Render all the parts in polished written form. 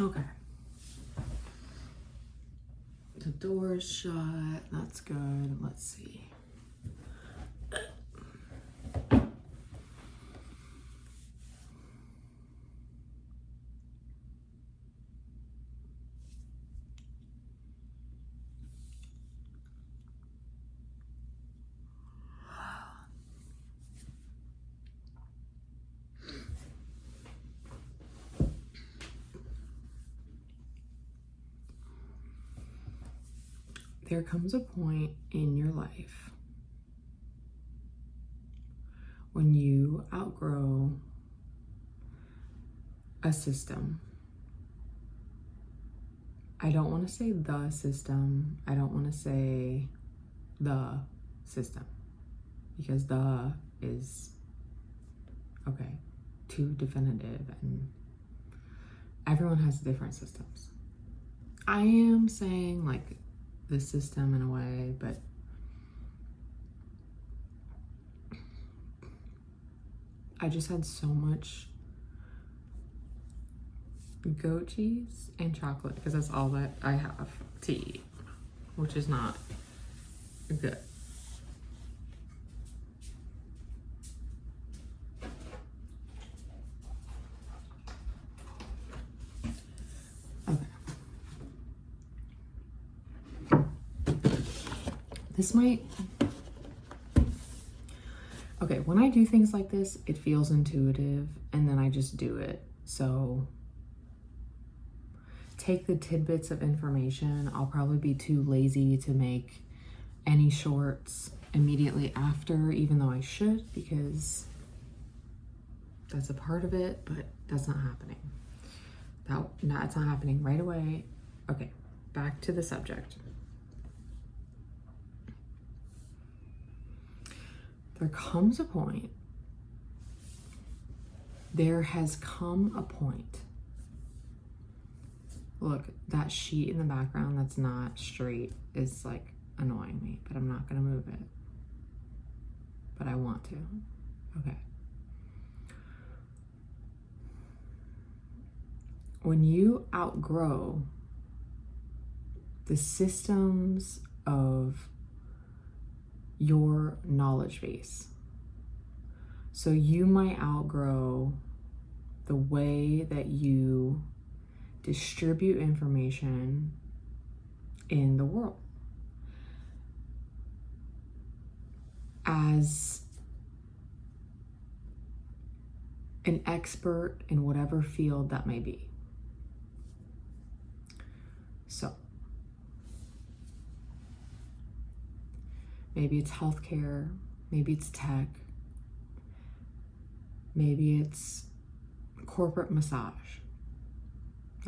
Okay. The door's shut. That's good. Let's see. There comes a point in your life when you outgrow a system. I don't want to say the system. I don't want to say the system, because the is, okay, too definitive, and everyone has different systems. I am saying like the system in a way, but I just had so much goat cheese and chocolate because that's all that I have to eat, which is not good. Okay. This might... Okay, when I do things like this, it feels intuitive and then I just do it. So take the tidbits of information. I'll probably be too lazy to make any shorts immediately after, even though I should, because that's a part of it, but that's not happening. That's not happening right away. Okay, back to the subject. There comes a point, there has come a point. Look, that sheet in the background that's not straight is like annoying me, but I'm not gonna move it. But I want to. Okay. When you outgrow the systems of your knowledge base, so you might outgrow the way that you distribute information in the world. As an expert in whatever field that may be. So, maybe it's healthcare, maybe it's tech, maybe it's corporate massage.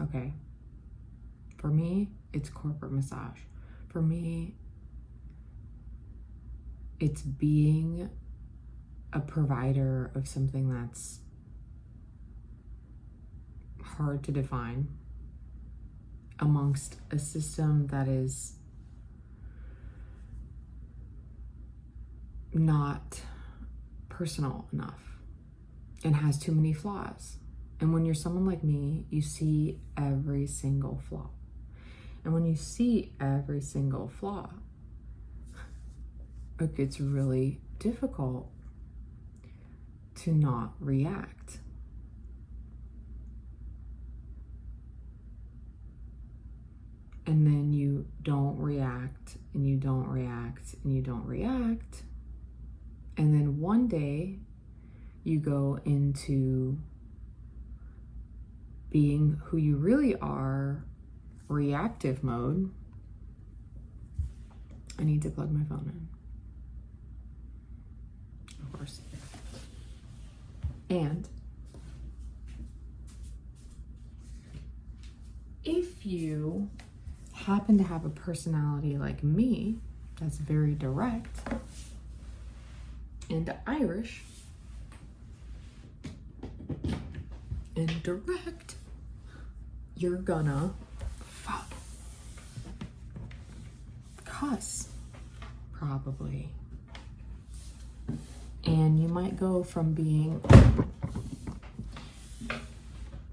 Okay. For me, it's corporate massage. For me, it's being a provider of something that's hard to define amongst a system that is not personal enough and has too many flaws. And when you're someone like me, you see every single flaw. And when you see every single flaw, it gets really difficult to not react. And then you don't react, and you don't react, and you don't react. And then one day you go into being who you really are, reactive mode. I need to plug my phone in, of course. And if you happen to have a personality like me that's very direct and Irish and direct, you're gonna cuss, probably. And you might go from being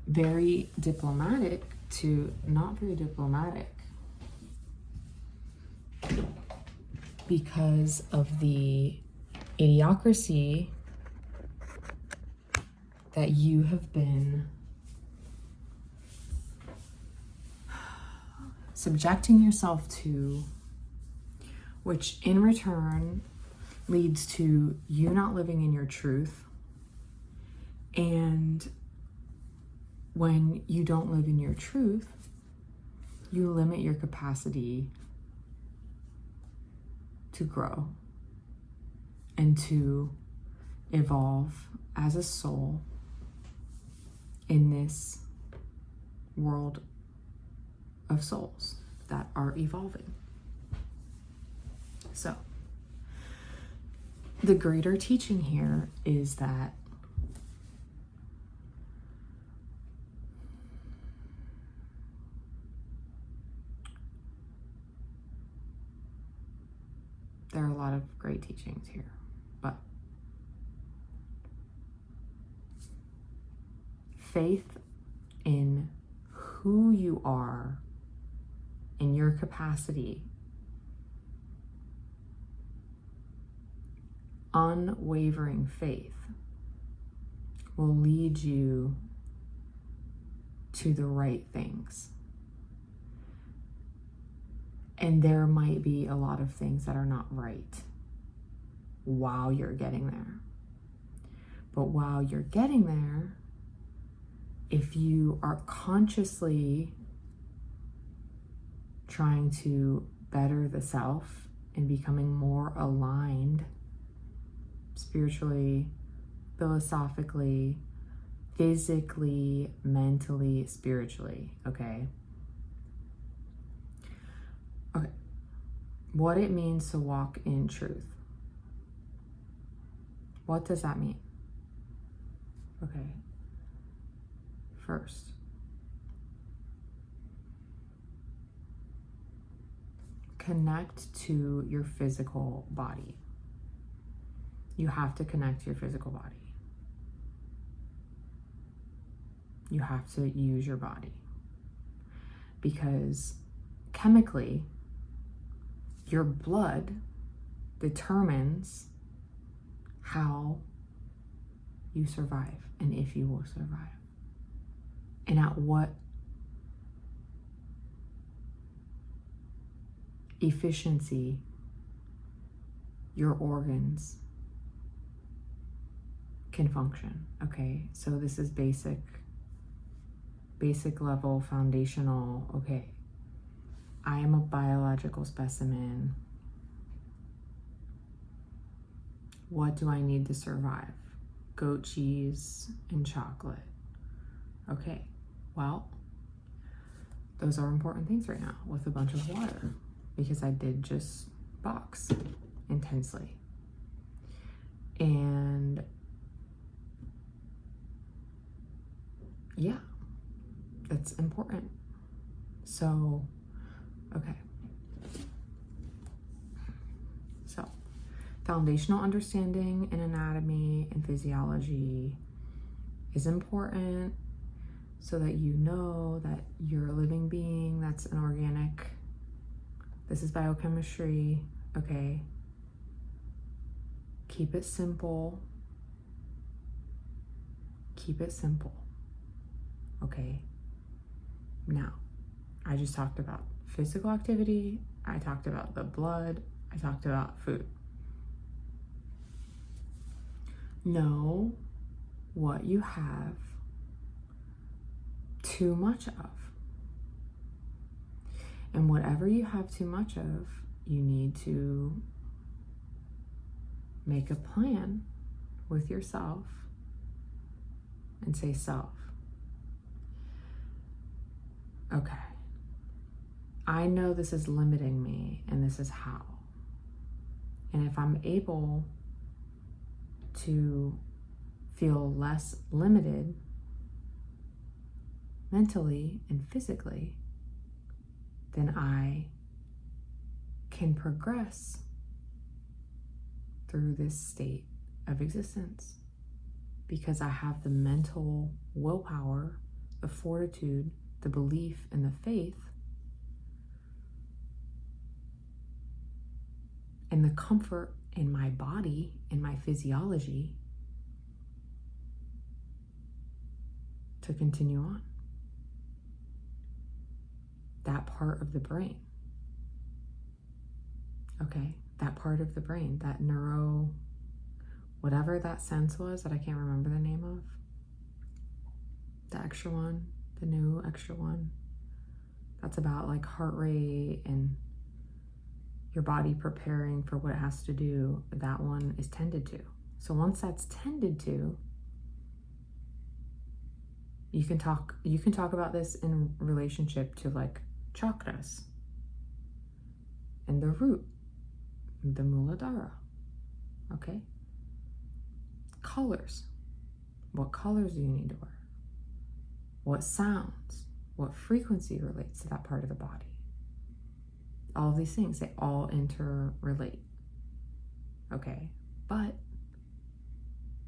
very diplomatic to not very diplomatic because of the idiocracy that you have been subjecting yourself to, which in return leads to you not living in your truth. And when you don't live in your truth, you limit your capacity to grow and to evolve as a soul in this world of souls that are evolving. So, the greater teaching here is that there are a lot of great teachings here, but faith in who you are, in your capacity, unwavering faith will lead you to the right things. And there might be a lot of things that are not right while you're getting there. But while you're getting there, if you are consciously trying to better the self and becoming more aligned spiritually, philosophically, physically, mentally, spiritually, okay? Okay, what it means to walk in truth. What does that mean? Okay, first, connect to your physical body. You have to connect to your physical body. You have to use your body. Because chemically, your blood determines how you survive and if you will survive. And at what efficiency your organs can function, okay? So this is basic level, foundational, okay. I am a biological specimen. What do I need to survive? Goat cheese and chocolate. Okay, well, those are important things right now with a bunch of water because I did just box intensely. And yeah, that's important. So, okay. So, foundational understanding in anatomy and physiology is important so that you know that you're a living being that's an organic. This is biochemistry, okay? Keep it simple. Keep it simple, okay? Now, I just talked about physical activity. I talked about the blood. I talked about food. Know what you have too much of. And whatever you have too much of, you need to make a plan with yourself and say, self, okay, I know this is limiting me and this is how. And if I'm able to feel less limited mentally and physically, then I can progress through this state of existence because I have the mental willpower, the fortitude the belief and the faith and the comfort in my body and my physiology to continue on. That part of the brain. Okay, that part of the brain, that whatever that sense was that I can't remember the name of, the extra one, the new extra one, that's about like heart rate and your body preparing for what it has to do, that one is tended to. So once that's tended to, you can talk about this in relationship to like chakras and the root, the Muladhara, okay? Colors. What colors do you need to wear? What sounds? What frequency relates to that part of the body? All of these things, they all interrelate, okay? But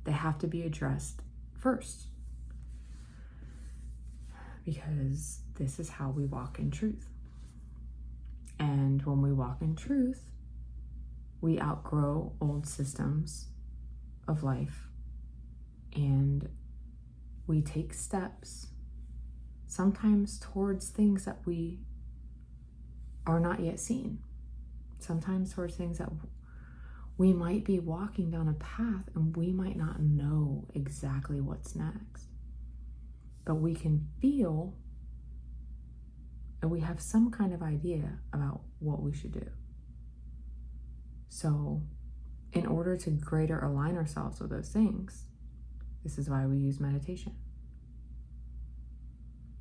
they have to be addressed first, because this is how we walk in truth. And when we walk in truth, we outgrow old systems of life and we take steps, sometimes towards things that we are not yet seen, sometimes towards things that we might be walking down a path and we might not know exactly what's next. But we can feel and we have some kind of idea about what we should do. So in order to greater align ourselves with those things, this is why we use meditation.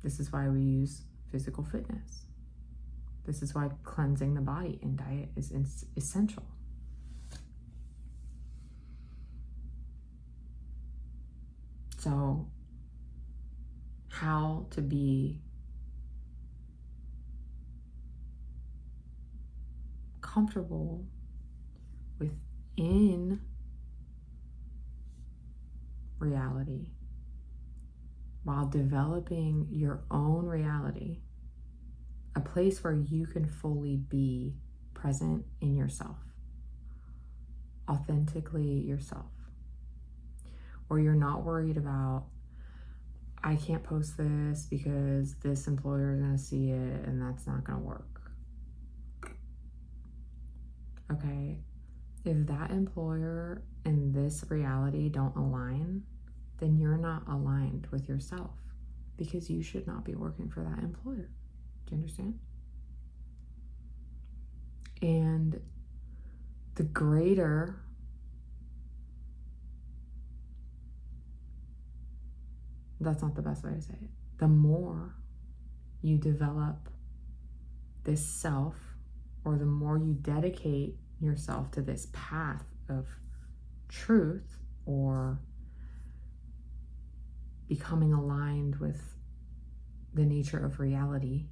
This is why we use physical fitness. This is why cleansing the body and diet is essential. So, how to be comfortable within reality while developing your own reality, a place where you can fully be present in yourself, authentically yourself, where you're not worried about, I can't post this because this employer is going to see it and that's not going to work. Okay, if that employer and this reality don't align, then you're not aligned with yourself, because you should not be working for that employer. Do you understand? And the greater that's not the best way to say it. The more you develop this self, or the more you dedicate yourself to this path of truth, or becoming aligned with the nature of reality,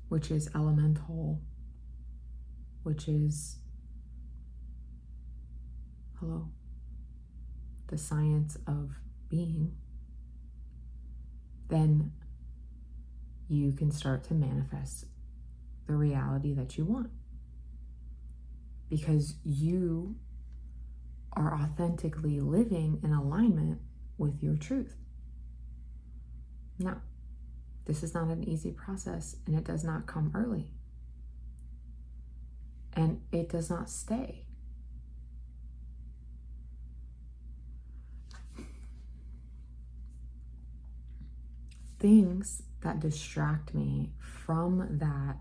which is elemental, which is, the science of being, then you can start to manifest the reality that you want, because you are authentically living in alignment with your truth. Now, this is not an easy process, and it does not come early, and it does not stay. Things that distract me from that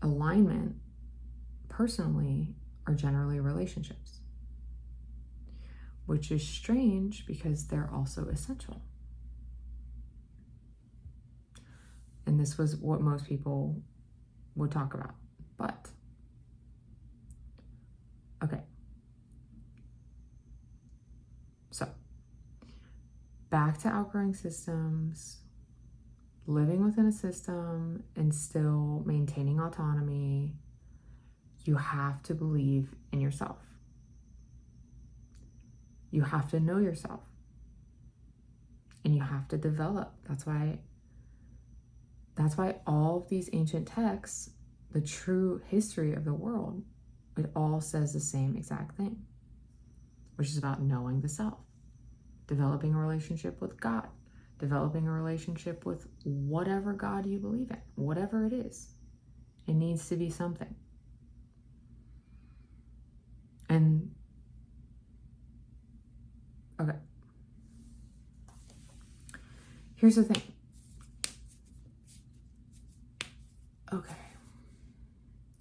alignment personally are generally relationships, which is strange because they're also essential. And this was what most people would talk about. But, okay. So, back to outgrowing systems, living within a system and still maintaining autonomy. You have to believe in yourself. You have to know yourself. you have to develop. That's why all of these ancient texts, the true history of the world, it all says the same exact thing, which is about knowing the self, developing a relationship with God, developing a relationship with whatever God you believe in, whatever it is. It needs to be something. And, okay. Here's the thing. Okay.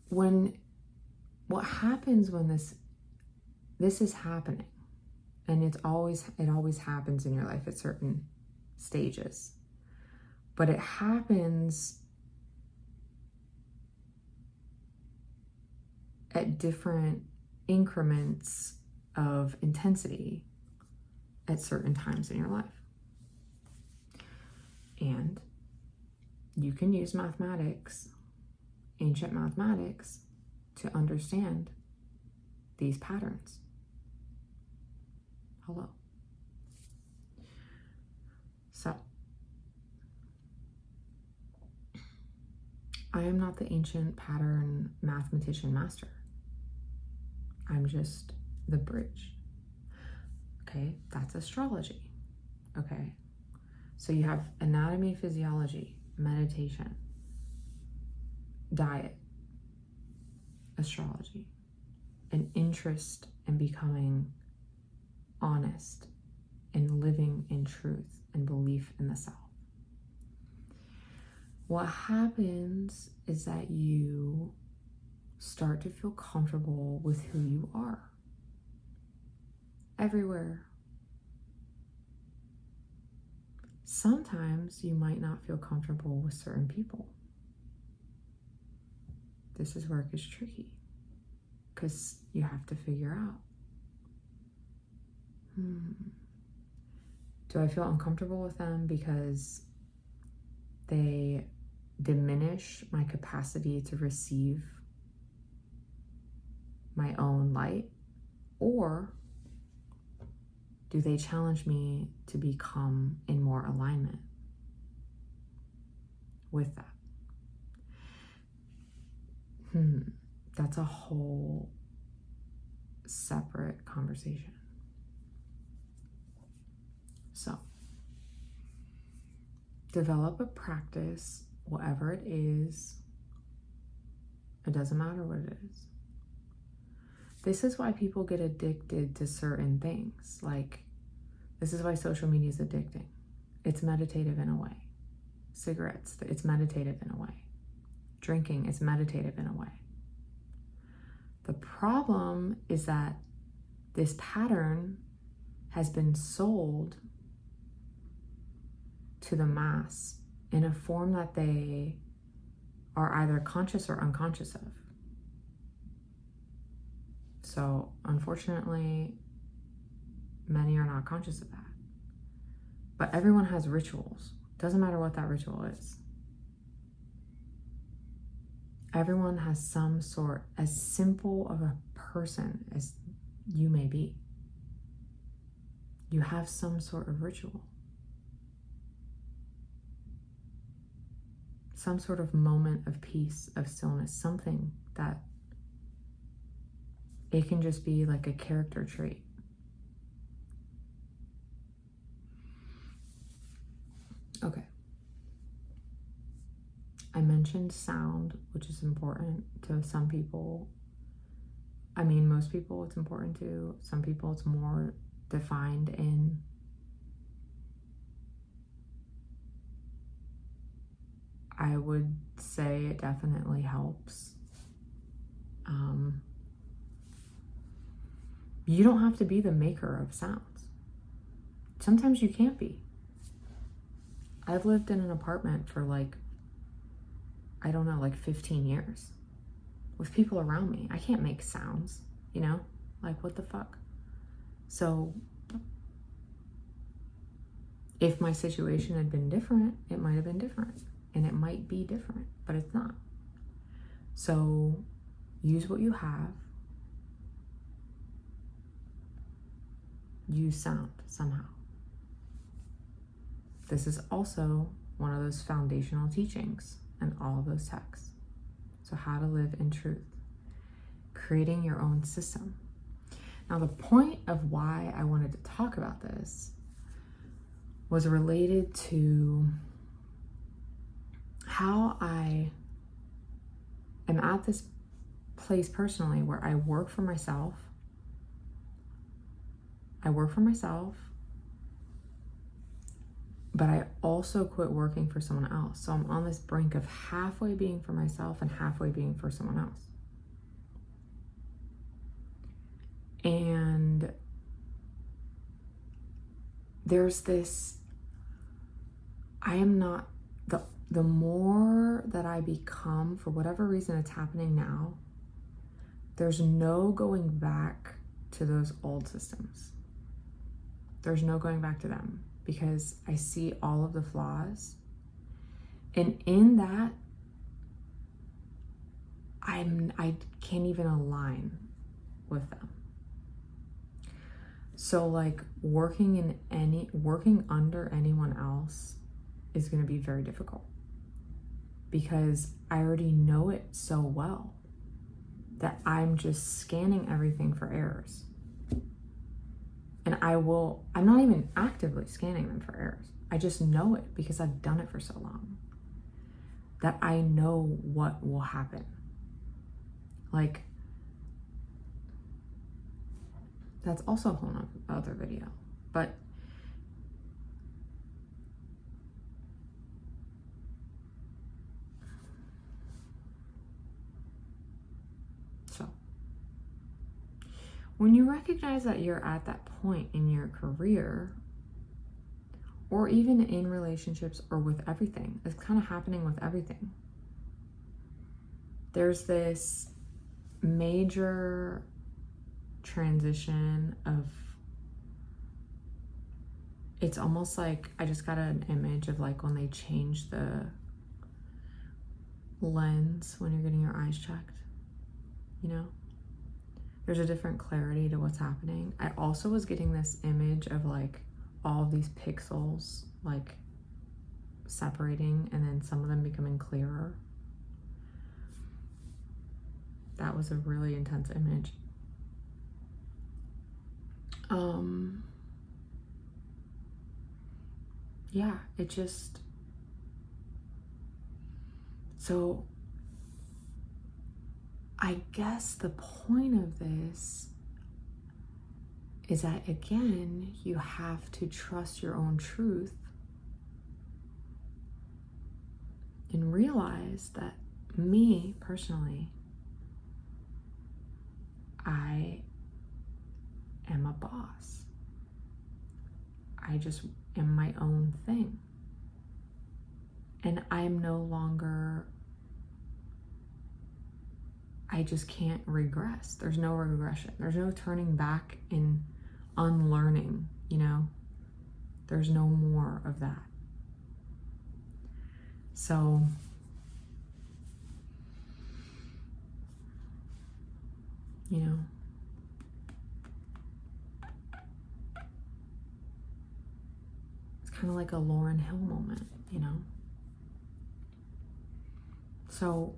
What happens when this is happening, and it always happens in your life at certain stages, but it happens at different increments of intensity at certain times in your life. And you can use mathematics, ancient mathematics, to understand these patterns. Hello. So, I am not the ancient pattern mathematician master. I'm just the bridge. Okay, that's astrology. Okay, so you have anatomy, physiology, meditation, diet, astrology, an interest in becoming honest and living in truth and belief in the self. What happens is that you start to feel comfortable with who you are everywhere. Sometimes you might not feel comfortable with certain people. This is where it gets tricky, because you have to figure out, do I feel uncomfortable with them because they diminish my capacity to receive my own light? Or do they challenge me to become in more alignment with that? That's a whole separate conversation. So, develop a practice, whatever it is. It doesn't matter what it is. This is why people get addicted to certain things. Like, this is why social media is addicting. It's meditative in a way. Cigarettes, it's meditative in a way. Drinking is meditative in a way. The problem is that this pattern has been sold to the mass in a form that they are either conscious or unconscious of. So, unfortunately, many are not conscious of that. But everyone has rituals. Doesn't matter what that ritual is. Everyone has some sort, as simple of a person as you may be. You have some sort of ritual. Some sort of moment of peace, of stillness, something that it can just be like a character trait. Okay. I mentioned sound, which is important to some people. I mean, most people it's important to. Some people it's more defined in. I would say it definitely helps. You don't have to be the maker of sounds. Sometimes you can't be. I've lived in an apartment for like 15 years with people around me. I can't make sounds, like what the fuck? So if my situation had been different, it might have been different, and it might be different, but it's not. So use what you have. Use sound somehow. this is also one of those foundational teachings in all of those texts. So how to live in truth, creating your own system. Now, the point of why I wanted to talk about this was related to how I am at this place personally where I work for myself. But I also quit working for someone else. So I'm on this brink of halfway being for myself and halfway being for someone else. And there's this, I am not, the more that I become, for whatever reason it's happening now, there's no going back to those old systems. There's no going back to them because I see all of the flaws. And in that, I can't even align with them. So like working under anyone else is going to be very difficult because I already know it so well that I'm just scanning everything for errors. And I'm not even actively scanning them for errors. I just know it because I've done it for so long that I know what will happen. Like, that's also a whole other video. But so when you recognize that you're at that point in your career, or even in relationships or with everything, it's kind of happening with everything. There's this major transition of, it's almost like I just got an image of like when they change the lens when you're getting your eyes checked, you know? There's a different clarity to what's happening. I also was getting this image of like all of these pixels like separating and then some of them becoming clearer. That was a really intense image. Yeah, it just, so I guess the point of this is that, again, you have to trust your own truth and realize that me, personally, I am a boss. I just am my own thing. And I am no longer, I just can't regress. There's no regression. There's no turning back and unlearning, you know? There's no more of that. So, you know, it's kind of like a Lauryn Hill moment, you know? So,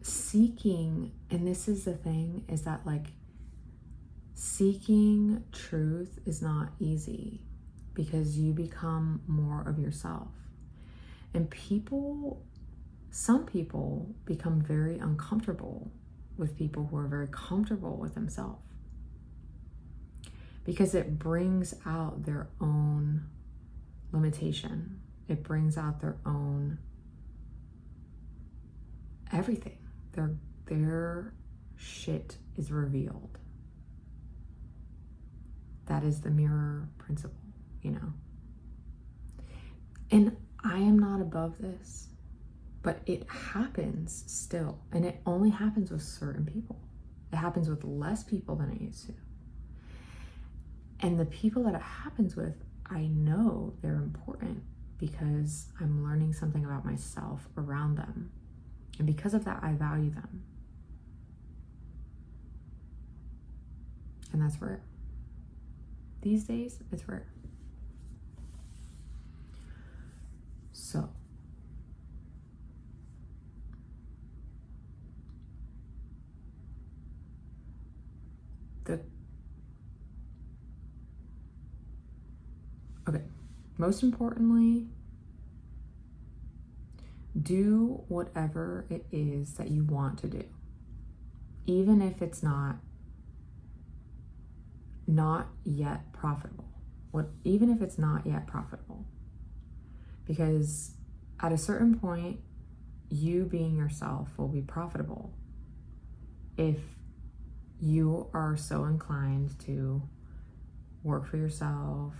seeking, and this is the thing, is that like seeking truth is not easy because you become more of yourself. And some people become very uncomfortable with people who are very comfortable with themselves because it brings out their own limitation. It brings out their own everything. Their shit is revealed. That is the mirror principle, you know. And I am not above this, but it happens still. And it only happens with certain people. It happens with less people than it used to. And the people that it happens with, I know they're important because I'm learning something about myself around them. And because of that, I value them. And that's rare. These days, it's rare. So, okay, most importantly, do whatever it is that you want to do, even if it's not yet profitable. Even if it's not yet profitable, because at a certain point, you being yourself will be profitable if you are so inclined to work for yourself,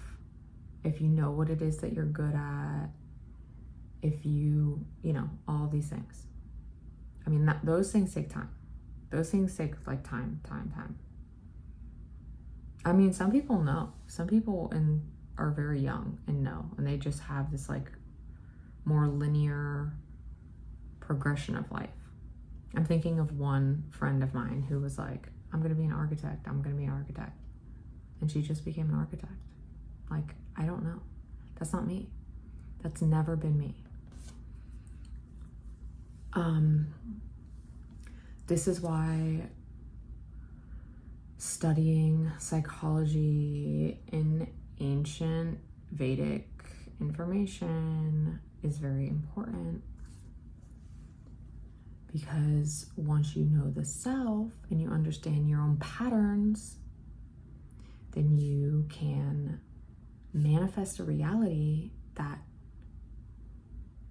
if you know what it is that you're good at, if you know, all these things. I mean, those things take time. Those things take like time. I mean, some people know. Some people are very young and know, and they just have this like more linear progression of life. I'm thinking of one friend of mine who was like, I'm going to be an architect. I'm going to be an architect. And she just became an architect. Like, I don't know. That's not me. That's never been me. This is why studying psychology in ancient Vedic information is very important, because once you know the self and you understand your own patterns, then you can manifest a reality that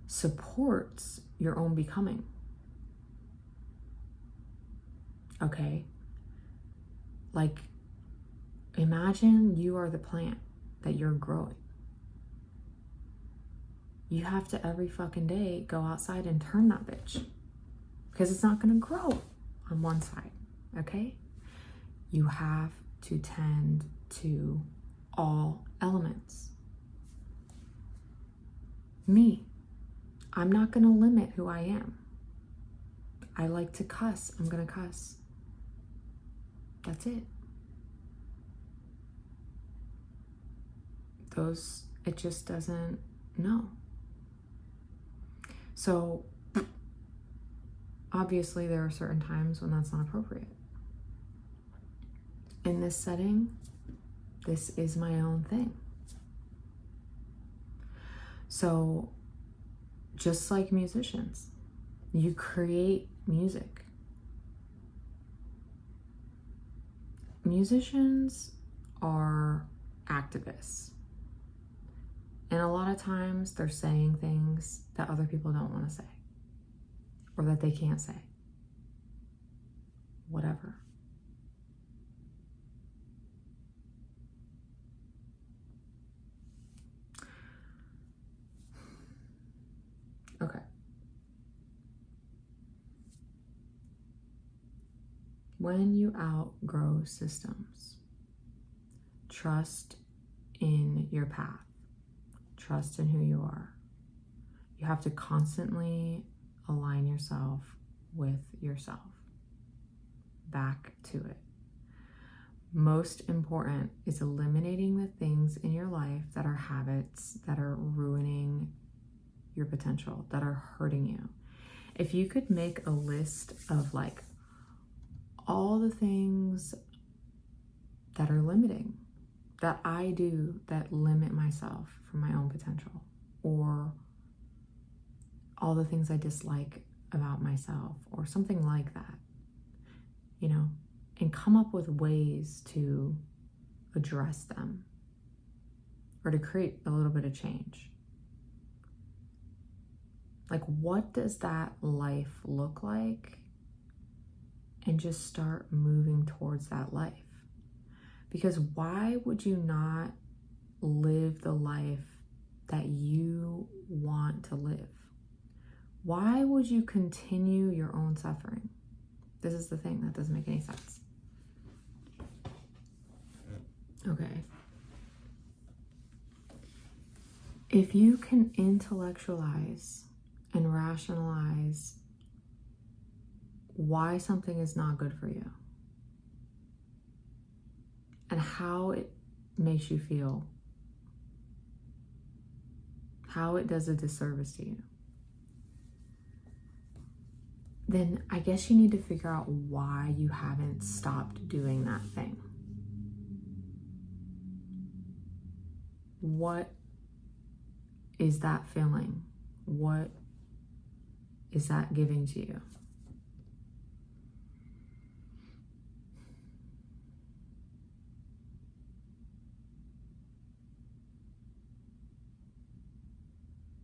supports your own becoming. Okay? Like, imagine you are the plant that you're growing. You have to every fucking day go outside and turn that bitch, because it's not going to grow on one side. Okay? You have to tend to all elements. Me, I'm not going to limit who I am. I like to cuss. I'm going to cuss. That's it. It just doesn't, no. So, obviously there are certain times when that's not appropriate. In this setting, this is my own thing. So, just like musicians, you create music. Musicians are activists. And a lot of times they're saying things that other people don't want to say, or that they can't say. Whatever. Okay. When you outgrow systems, trust in your path. Trust in who you are. You have to constantly align yourself with yourself. Back to it. Most important is eliminating the things in your life that are habits that are ruining your potential, that are hurting you. If you could make a list of like all the things that are limiting, that I do, that limit myself from my own potential, or all the things I dislike about myself, or something like that, you know, and come up with ways to address them or to create a little bit of change. Like, what does that life look like? And just start moving towards that life. Because why would you not live the life that you want to live? Why would you continue your own suffering? This is the thing that doesn't make any sense. Okay. If you can intellectualize and rationalize why something is not good for you, and how it makes you feel, how it does a disservice to you, then I guess you need to figure out why you haven't stopped doing that thing. What is that feeling? What is that giving to you?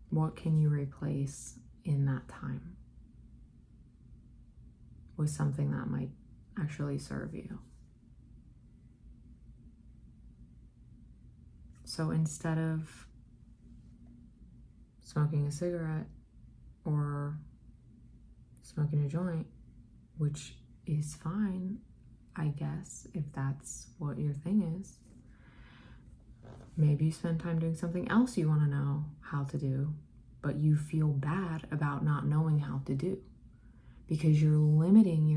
What can you replace in that time with something that might actually serve you? So instead of smoking a cigarette or smoking a joint, which is fine, I guess, if that's what your thing is, maybe you spend time doing something else you want to know how to do, but you feel bad about not knowing how to do because you're limiting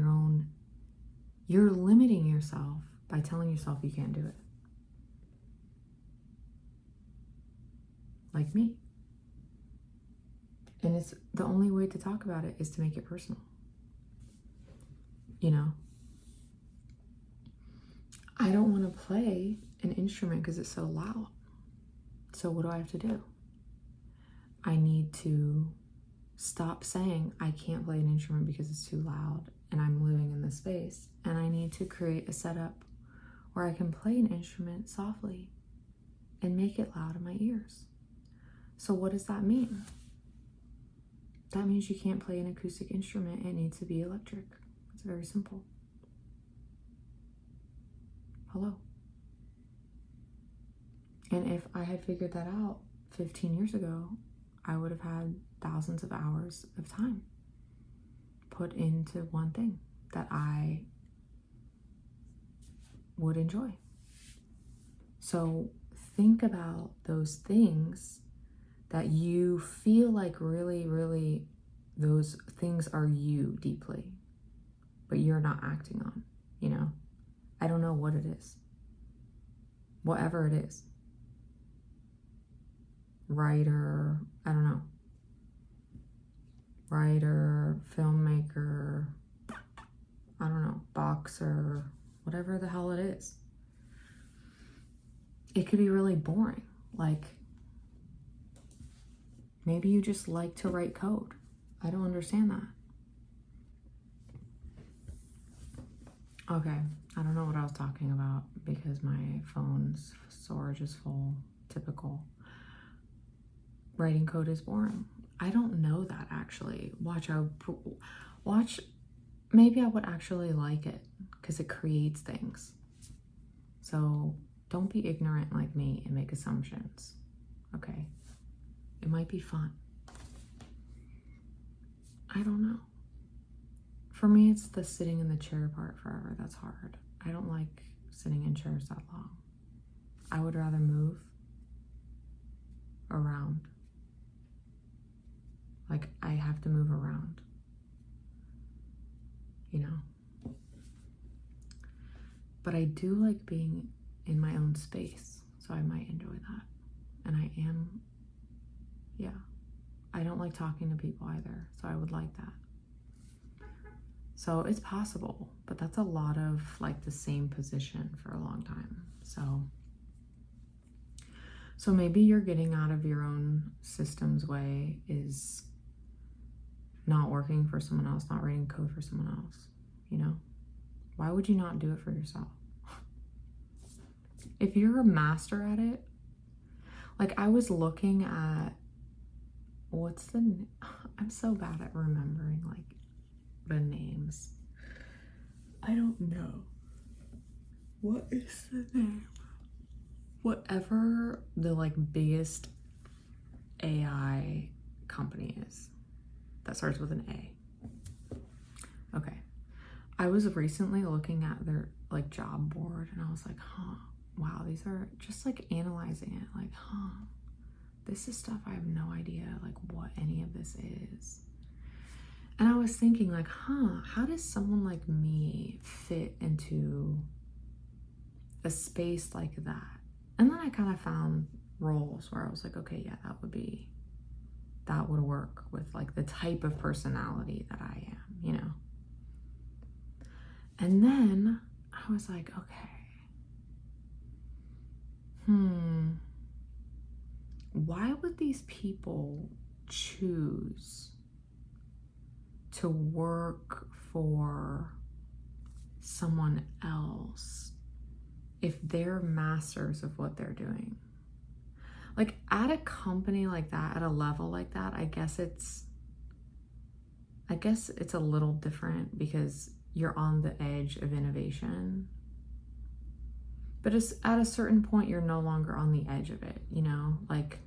yourself by telling yourself you can't do it. Like me. And it's the only way to talk about it is to make it personal. You know, I don't want to play an instrument because it's so loud. So what do I have to do? I need to stop saying I can't play an instrument because it's too loud and I'm living in this space. And I need to create a setup where I can play an instrument softly and make it loud in my ears. So what does that mean? That means you can't play an acoustic instrument. It needs to be electric. It's very simple. Hello. And if I had figured that out 15 years ago, I would have had thousands of hours of time put into one thing that I would enjoy. So think about those things that you feel like really, really, those things are you deeply, but you're not acting on, you know? I don't know what it is. Whatever it is. Writer, I don't know. Writer, filmmaker, I don't know, boxer, whatever the hell it is. It could be really boring. Like, maybe you just like to write code. I don't understand that. Okay, I don't know what I was talking about because my phone's storage is full. Typical. Writing code is boring. I don't know that actually. Maybe I would actually like it because it creates things. So don't be ignorant like me and make assumptions, okay? It might be fun. I don't know. For me, it's the sitting in the chair part forever that's hard. I don't like sitting in chairs that long. I would rather move around. Like, I have to move around, you know? But I do like being in my own space, so I might enjoy that. And I am, yeah. I don't like talking to people either, so I would like that. So it's possible, but that's a lot of like the same position for a long time. So maybe you're getting out of your own system's way is not working for someone else, not writing code for someone else, you know? Why would you not do it for yourself? If you're a master at it, like I was looking at, I'm so bad at remembering like the names. I don't know. What is the name? Whatever the like biggest AI company is that starts with an A. Okay. I was recently looking at their like job board and I was like, wow, these are just like analyzing it. Like, this is stuff I have no idea like what any of this is. And I was thinking like, how does someone like me fit into a space like that. And then I kind of found roles where I was like, okay, yeah, that would work with like the type of personality that I am, you know? And then I was like, okay, why would these people choose to work for someone else if they're masters of what they're doing? Like at a company like that, at a level like that, I guess it's a little different because you're on the edge of innovation. But it's at a certain point, you're no longer on the edge of it, you know? Like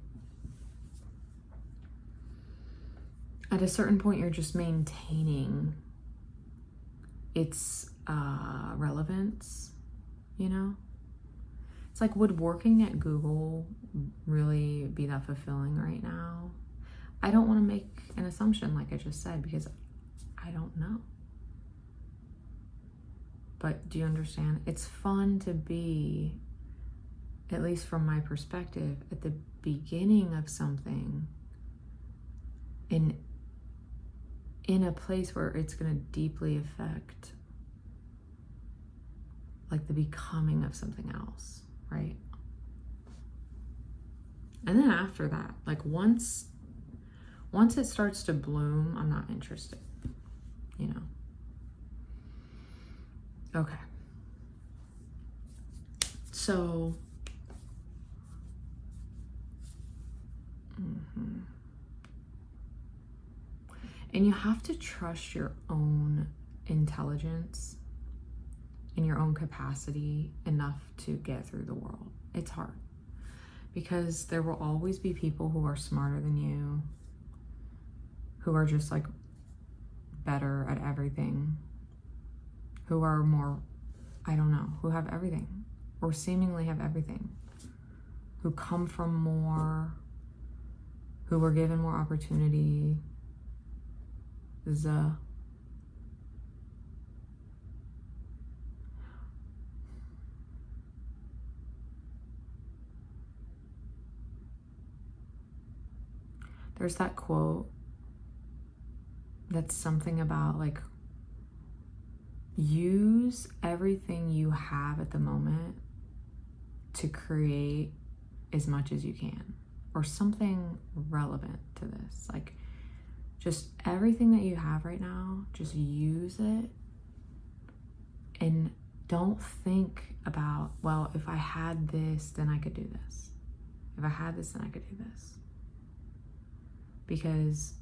at a certain point, you're just maintaining its relevance, you know? It's like, would working at Google really be that fulfilling right now? I don't want to make an assumption like I just said because I don't know. But do you understand? It's fun to be, at least from my perspective, at the beginning of something in a place where it's going to deeply affect like the becoming of something else, right? And then after that, like once it starts to bloom, I'm not interested, you know? Okay. So, and you have to trust your own intelligence and your own capacity enough to get through the world. It's hard because there will always be people who are smarter than you, who are just like better at everything, who are more, I don't know, who have everything or seemingly have everything, who come from more, who were given more opportunity. There's that quote that's something about like, use everything you have at the moment to create as much as you can, or something relevant to this. Like, just everything that you have right now, just use it and don't think about, well, if I had this, then I could do this. If I had this, then I could do this. Because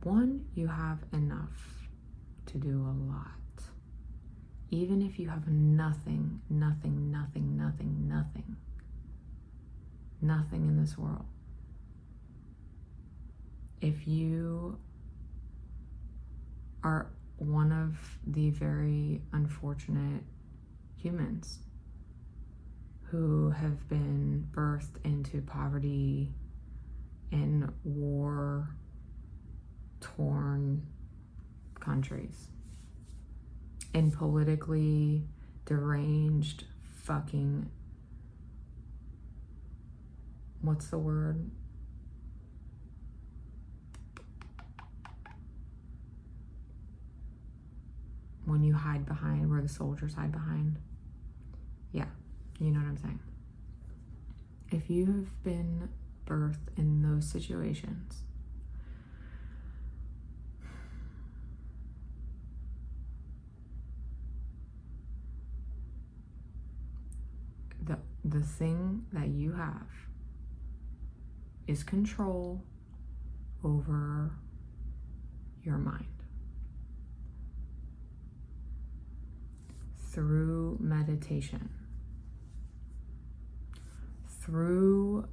one, you have enough to do a lot. Even if you have nothing in this world. If you are one of the very unfortunate humans who have been birthed into poverty in war-torn countries, in politically deranged fucking, what's the word? When you hide behind, where the soldiers hide behind. Yeah, you know what I'm saying. If you have been birthed in those situations, the thing that you have is control over your mind. Through meditation, through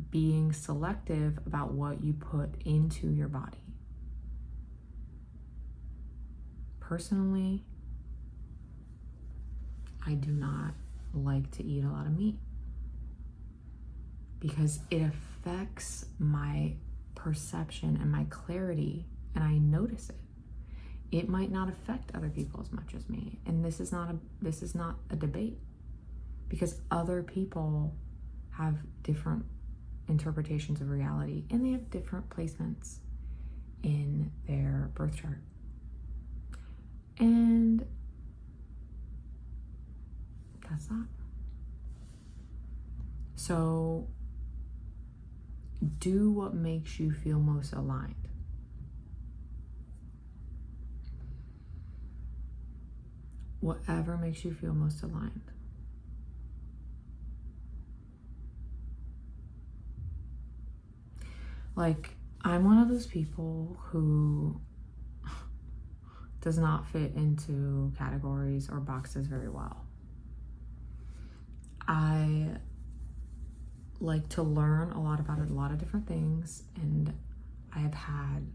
being selective about what you put into your body. Personally, I do not like to eat a lot of meat because it affects my perception and my clarity, and I notice it. it might not affect other people as much as me. And this is not a debate, because other people have different interpretations of reality, and they have different placements in their birth chart. And that's that. So do what makes you feel most aligned. Whatever makes you feel most aligned. Like, I'm one of those people who does not fit into categories or boxes very well. I like to learn a lot about a lot of different things, and I have had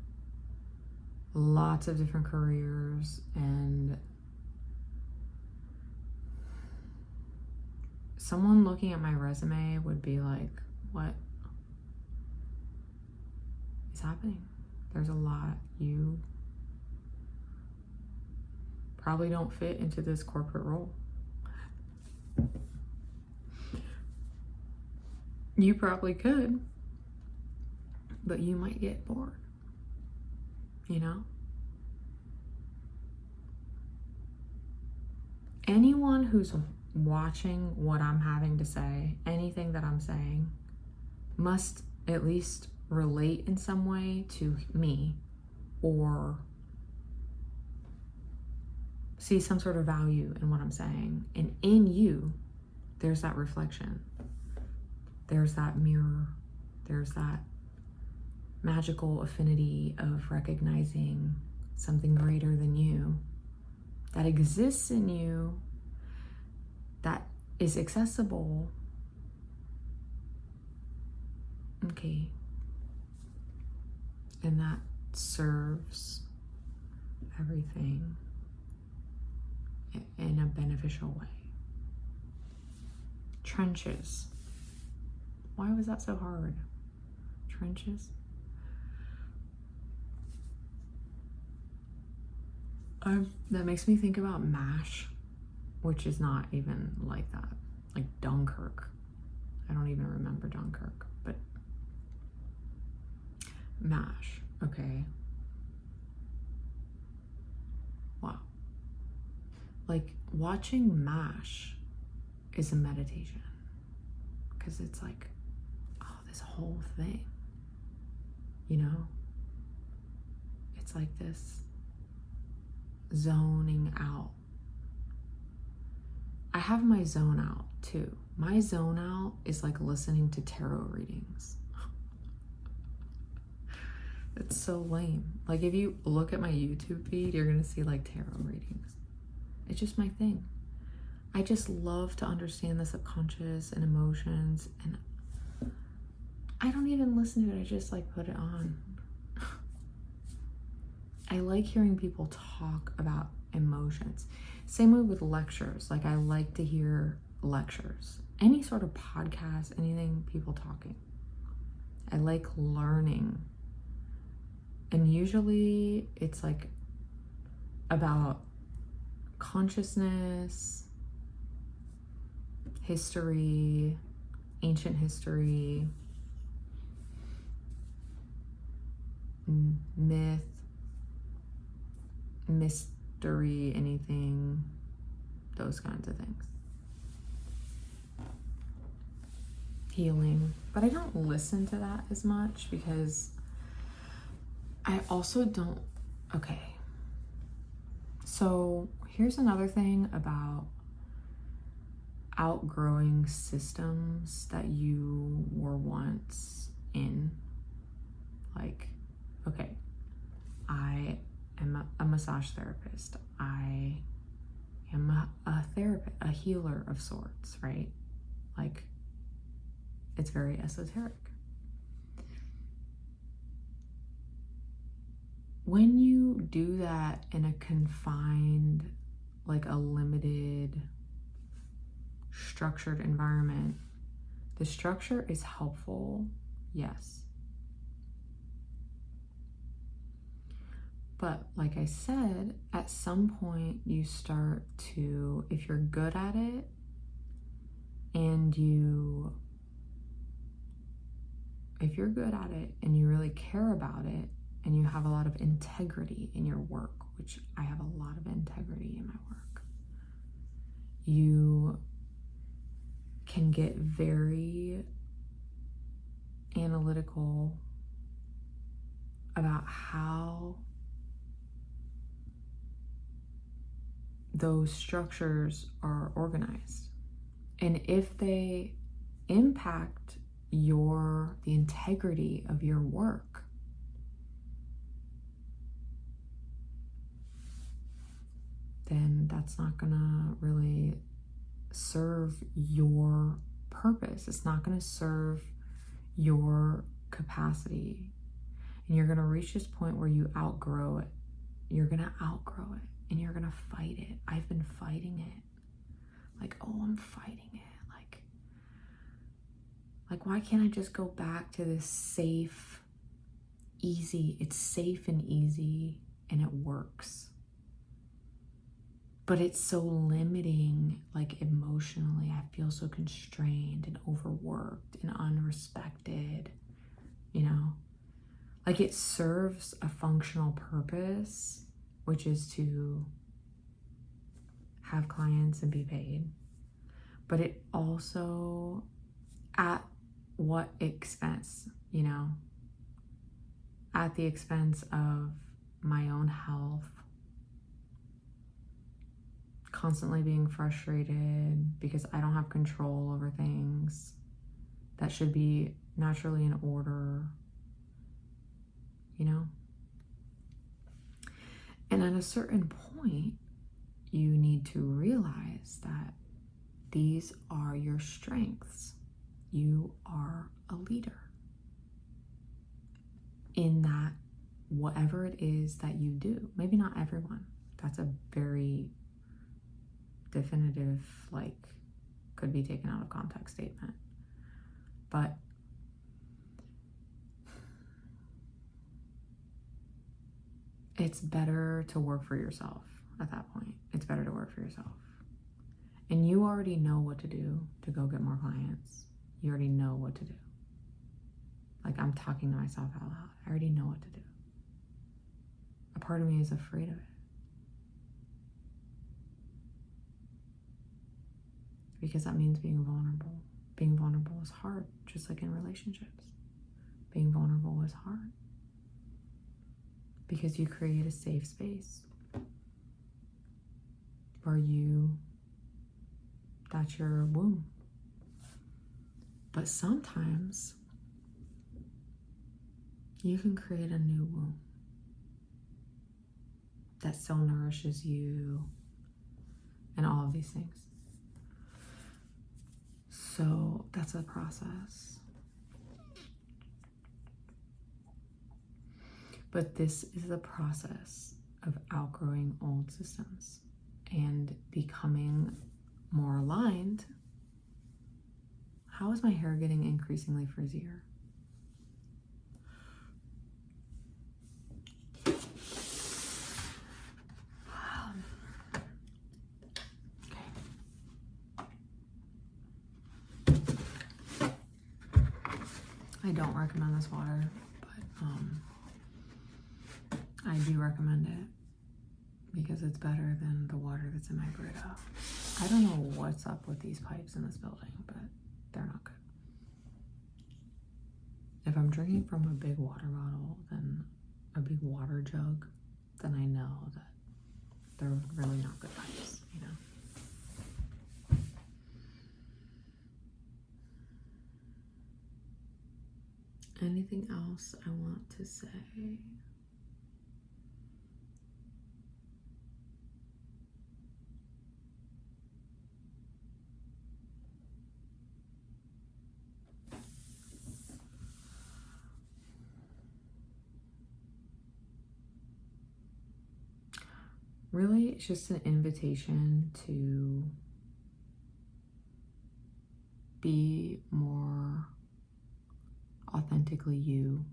lots of different careers, and someone looking at my resume would be like, what is happening? There's a lot. You probably don't fit into this corporate role. You probably could, but you might get bored, you know? Anyone who's watching what I'm having to say, anything that I'm saying, must at least relate in some way to me, or see some sort of value in what I'm saying. And in you, there's that reflection. There's that mirror. There's that magical affinity of recognizing something greater than you that exists in you, that is accessible. Okay. And that serves everything in a beneficial way. Trenches. Why was that so hard? Trenches? That makes me think about MASH, which is not even like that. Like Dunkirk. I don't even remember Dunkirk, but MASH. Okay. Wow. Like, watching MASH is a meditation, because it's like, oh, this whole thing, you know? It's like this zoning out. I have my zone out too. My zone out is like listening to tarot readings. It's so lame. Like, if you look at my YouTube feed, you're gonna see like tarot readings. It's just my thing. I just love to understand the subconscious and emotions, and I don't even listen to it. I just like put it on. I like hearing people talk about emotions. Same way with lectures. Like, I like to hear lectures. Any sort of podcast, anything, people talking. I like learning. And usually it's like about consciousness, history, ancient history, myth, mystery, anything, those kinds of things. Healing. But I don't listen to that as much because I also don't. Okay. So here's another thing about outgrowing systems that you were once in. Like, okay, I am a massage therapist. I am a therapist, a healer of sorts, right? Like, it's very esoteric. When you do that in a confined, like a limited, structured environment, the structure is helpful, yes. But like I said, at some point you start to, if you're good at it and if you're good at it and you really care about it and you have a lot of integrity in your work, which I have a lot of integrity in my work, you can get very analytical about how those structures are organized. And if they impact the integrity of your work, then that's not gonna really serve your purpose. It's not gonna serve your capacity. And you're gonna reach this point where you outgrow it. You're gonna outgrow it and you're gonna fight it. I've been fighting it. Like, oh, I'm fighting it. Like, why can't I just go back to this safe, easy? It's safe and easy and it works. But it's so limiting, like emotionally. I feel so constrained and overworked and unrespected, you know? Like, it serves a functional purpose, which is to have clients and be paid. But it also, at what expense, you know? At the expense of my own health, constantly being frustrated because I don't have control over things that should be naturally in order, you know? And at a certain point, you need to realize that these are your strengths. You are a leader in that whatever it is that you do. Maybe not everyone. That's a very definitive, like, could be taken out of context statement. But it's better to work for yourself at that point. It's better to work for yourself. And you already know what to do to go get more clients. You already know what to do. Like, I'm talking to myself out loud. I already know what to do. A part of me is afraid of it. Because that means being vulnerable. Being vulnerable is hard, just like in relationships. Being vulnerable is hard. Because you create a safe space where that's your womb. But sometimes you can create a new womb that still nourishes you and all of these things. So that's a process. But this is the process of outgrowing old systems and becoming more aligned. How is my hair getting increasingly frizzier? I don't recommend this water, but I do recommend it because it's better than the water that's in my Brita. I don't know what's up with these pipes in this building, but they're not good. If I'm drinking from a big water bottle, then a big water jug, then I know that they're really not good pipes, you know? Anything else I want to say? Really, it's just an invitation to be more authentically you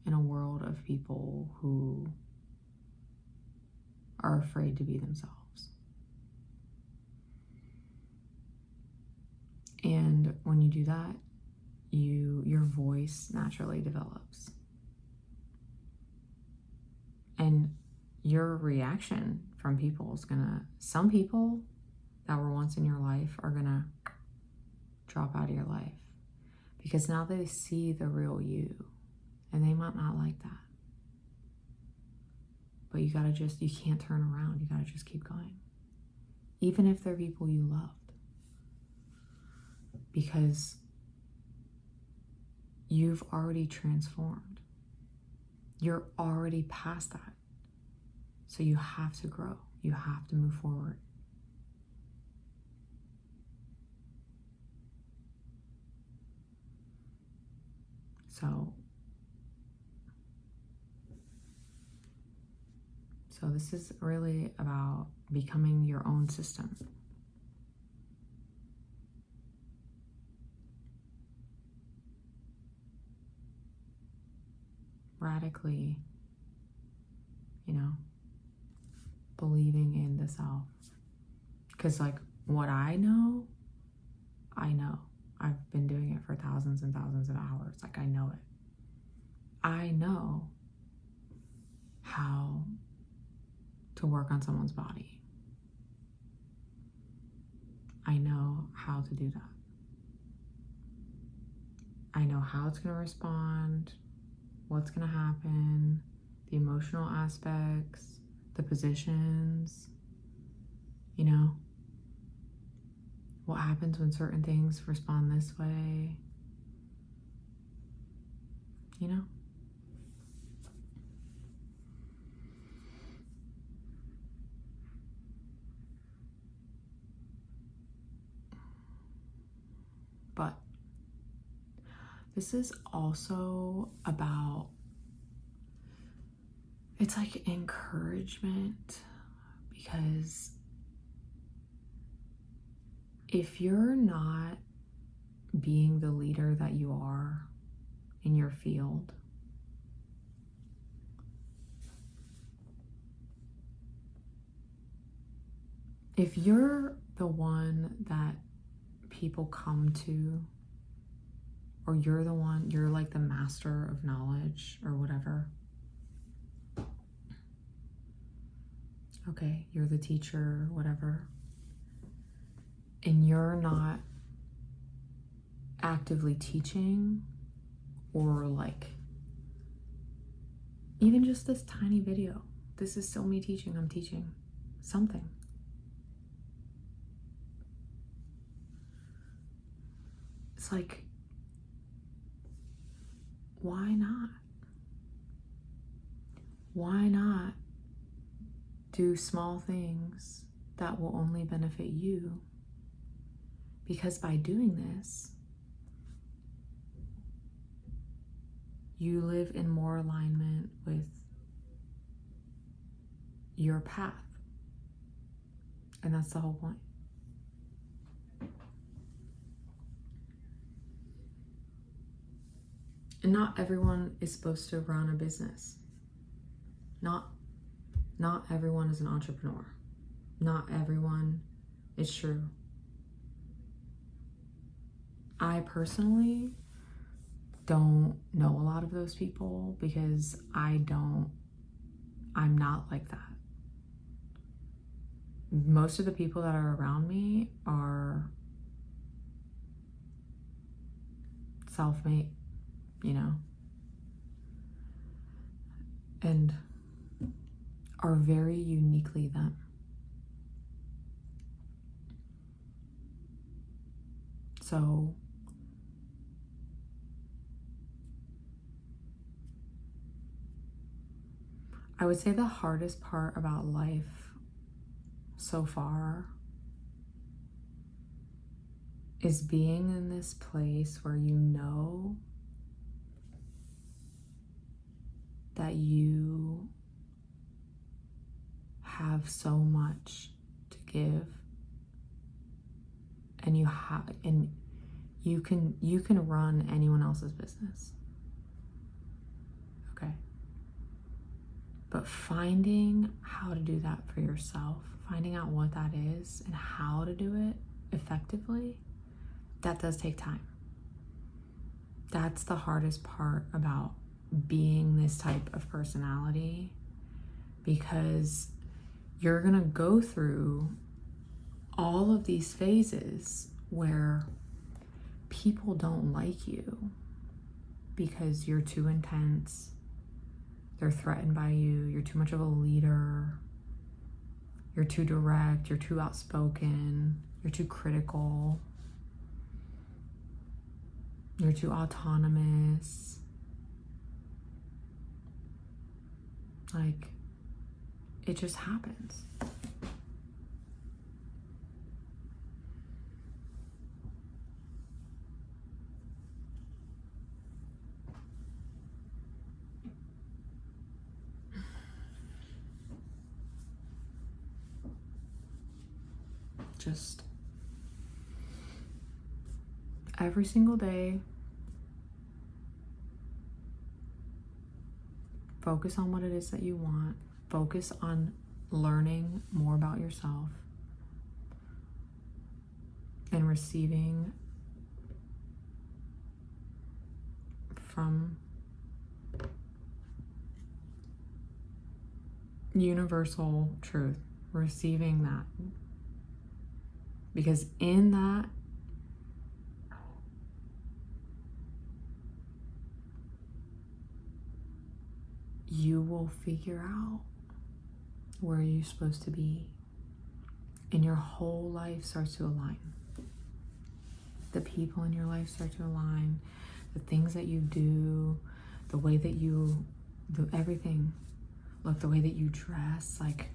in a world of people who are afraid to be themselves. And when you do that, your voice naturally develops. And your reaction from people is some people that were once in your life are gonna drop out of your life because now they see the real you and they might not like that. But you can't turn around. You gotta just keep going. Even if they're people you loved. Because you've already transformed. You're already past that. So you have to grow. You have to move forward. So this is really about becoming your own system. Radically, believing in the self. Because what I know. I've been doing it for thousands and thousands of hours. I know it. I know how to work on someone's body. I know how to do that. I know how it's going to respond, what's going to happen, the emotional aspects, the positions, what happens when certain things respond this way, But this is also about, it's encouragement, because if you're not being the leader that you are in your field, if you're the one that people come to, or you're the master of knowledge or whatever, okay, you're the teacher, whatever, and you're not actively teaching, or even just this tiny video, this is still me teaching, I'm teaching something. It's why not? Why not do small things that will only benefit you? Because by doing this, you live in more alignment with your path. And that's the whole point. And not everyone is supposed to run a business. Not everyone is an entrepreneur. Not everyone is true. I personally don't know a lot of those people because I'm not like that. Most of the people that are around me are self-made, and are very uniquely them. So I would say the hardest part about life so far is being in this place where you know that you have so much to give, and you can run anyone else's business. Okay. But But finding how to do that for yourself, finding out what that is and how to do it effectively, that does take time. That's the hardest part about being this type of personality, because you're gonna go through all of these phases where people don't like you because you're too intense, they're threatened by you, you're too much of a leader, you're too direct, you're too outspoken, you're too critical, you're too autonomous. Like, it just happens. Just every single day, focus on what it is that you want. Focus on learning more about yourself and receiving from universal truth, receiving that. Because in that, you will figure out where you're supposed to be, and your whole life starts to align. The people in your life start to align, the things that you do, the way that you do everything. Look, the way that you dress, like,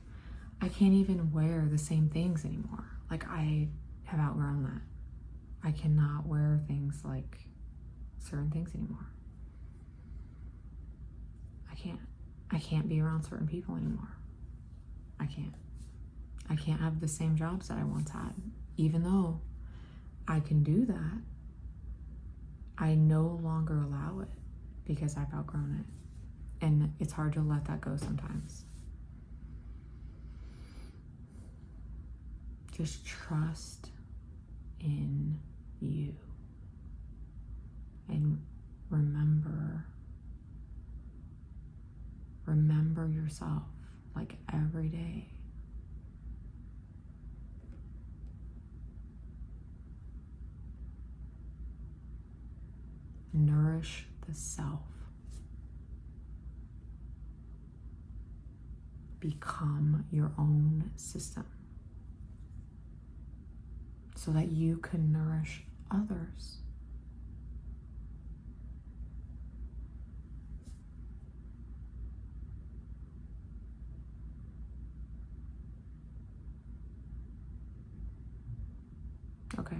I can't even wear the same things anymore. Like, I have outgrown that. I cannot wear things like certain things anymore. I can't be around certain people anymore. I can't have the same jobs that I once had. Even though I can do that, I no longer allow it because I've outgrown it. And it's hard to let that go sometimes. Just trust in you. And remember yourself, like, every day. Nourish the self. Become your own system so that you can nourish others. Okay.